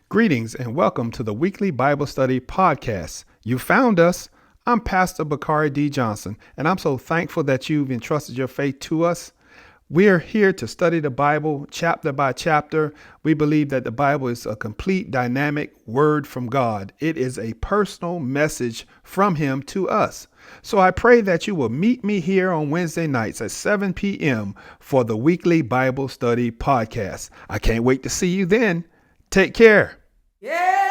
Greetings and welcome to the weekly Bible study podcast. You found us. I'm Pastor Bakari D. Johnson, and I'm so thankful that you've entrusted your faith to us. We're here to study the Bible chapter by chapter. We believe that the Bible is a complete, dynamic word from God. It is a personal message from Him to us. So I pray that you will meet me here on Wednesday nights at 7 p.m. for the weekly Bible study podcast. I can't wait to see you then. Take care. Yeah.